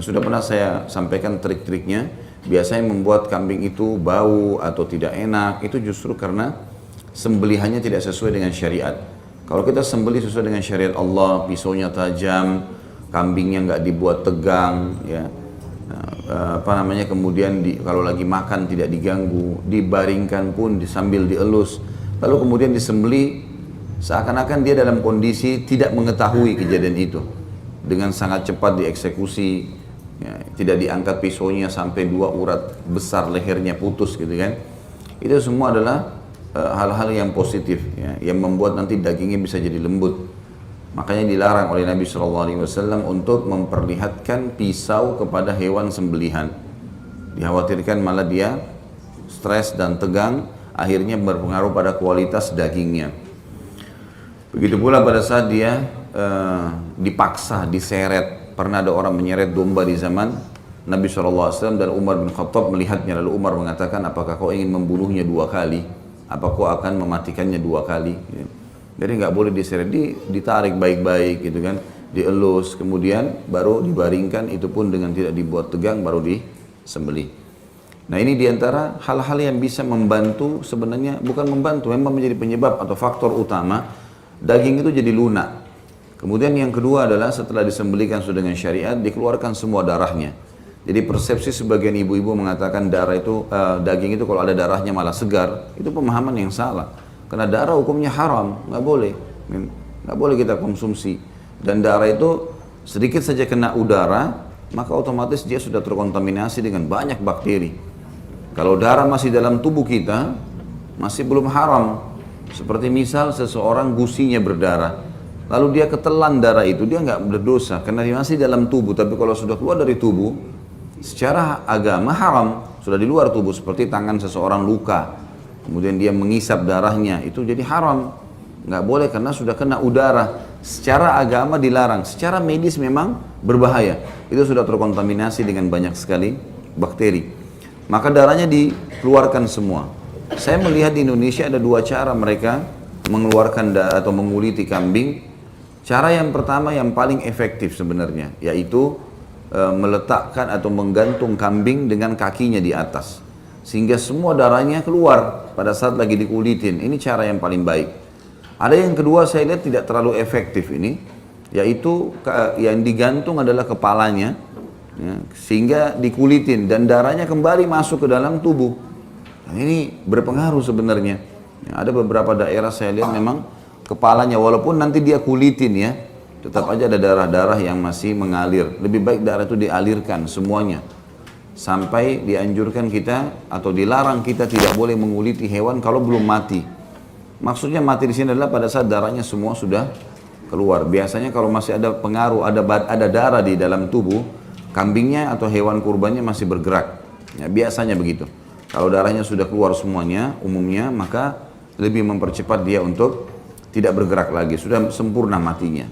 sudah pernah saya sampaikan trik-triknya. Biasanya membuat kambing itu bau atau tidak enak, itu justru karena sembelihannya tidak sesuai dengan syariat. Kalau kita sembelih sesuai dengan syariat Allah, pisaunya tajam, kambingnya nggak dibuat tegang, ya, kemudian kalau lagi makan tidak diganggu, dibaringkan pun sambil dielus, lalu kemudian disembelih seakan-akan dia dalam kondisi tidak mengetahui kejadian itu, dengan sangat cepat dieksekusi, ya, tidak diangkat pisaunya sampai 2 urat besar lehernya putus gitu kan. Itu semua adalah hal-hal yang positif, ya, yang membuat nanti dagingnya bisa jadi lembut. Makanya dilarang oleh Nabi SAW untuk memperlihatkan pisau kepada hewan sembelihan. Dikhawatirkan malah dia stres dan tegang, akhirnya berpengaruh pada kualitas dagingnya. Begitu pula pada saat dia dipaksa, diseret. Pernah ada orang menyeret domba di zaman Nabi SAW dan Umar bin Khattab melihatnya. Lalu Umar mengatakan, apakah kau ingin membunuhnya 2 kali? Apa kau akan mematikannya 2 kali? Jadi nggak boleh diseret, ditarik baik-baik gitu kan, dielus, kemudian baru dibaringkan, itu pun dengan tidak dibuat tegang, baru disembelih. Nah ini diantara hal-hal yang bisa membantu, sebenarnya bukan membantu, memang menjadi penyebab atau faktor utama daging itu jadi lunak. Kemudian yang kedua adalah setelah disembelihkan sudah dengan syariat, dikeluarkan semua darahnya. Jadi persepsi sebagian ibu-ibu mengatakan daging itu kalau ada darahnya malah segar, itu pemahaman yang salah. Karena darah hukumnya haram, nggak boleh kita konsumsi. Dan darah itu sedikit saja kena udara, maka otomatis dia sudah terkontaminasi dengan banyak bakteri. Kalau darah masih dalam tubuh kita, masih belum haram. Seperti misal seseorang gusinya berdarah, lalu dia ketelan darah itu, dia nggak berdosa karena dia masih dalam tubuh. Tapi kalau sudah keluar dari tubuh, secara agama haram, sudah di luar tubuh. Seperti tangan seseorang luka, kemudian dia mengisap darahnya, itu jadi haram. Nggak boleh karena sudah kena udara. Secara agama dilarang, secara medis memang berbahaya. Itu sudah terkontaminasi dengan banyak sekali bakteri. Maka darahnya dikeluarkan semua. Saya melihat di Indonesia ada 2 cara mereka mengeluarkan darah atau menguliti kambing. Cara yang pertama yang paling efektif sebenarnya, yaitu meletakkan atau menggantung kambing dengan kakinya di atas, sehingga semua darahnya keluar pada saat lagi dikulitin. Ini cara yang paling baik. Ada yang kedua saya lihat tidak terlalu efektif ini, yaitu yang digantung adalah kepalanya, ya, sehingga dikulitin dan darahnya kembali masuk ke dalam tubuh. Nah, ini berpengaruh sebenarnya. Ya, ada beberapa daerah saya lihat memang kepalanya walaupun nanti dia kulitin ya, tetap aja ada darah-darah yang masih mengalir. Lebih baik darah itu dialirkan semuanya. Sampai dianjurkan kita atau dilarang kita tidak boleh menguliti hewan kalau belum mati. Maksudnya mati di sini adalah pada saat darahnya semua sudah keluar. Biasanya kalau masih ada pengaruh, ada darah di dalam tubuh, kambingnya atau hewan kurbannya masih bergerak. Ya, biasanya begitu. Kalau darahnya sudah keluar semuanya, umumnya, maka lebih mempercepat dia untuk tidak bergerak lagi. Sudah sempurna matinya.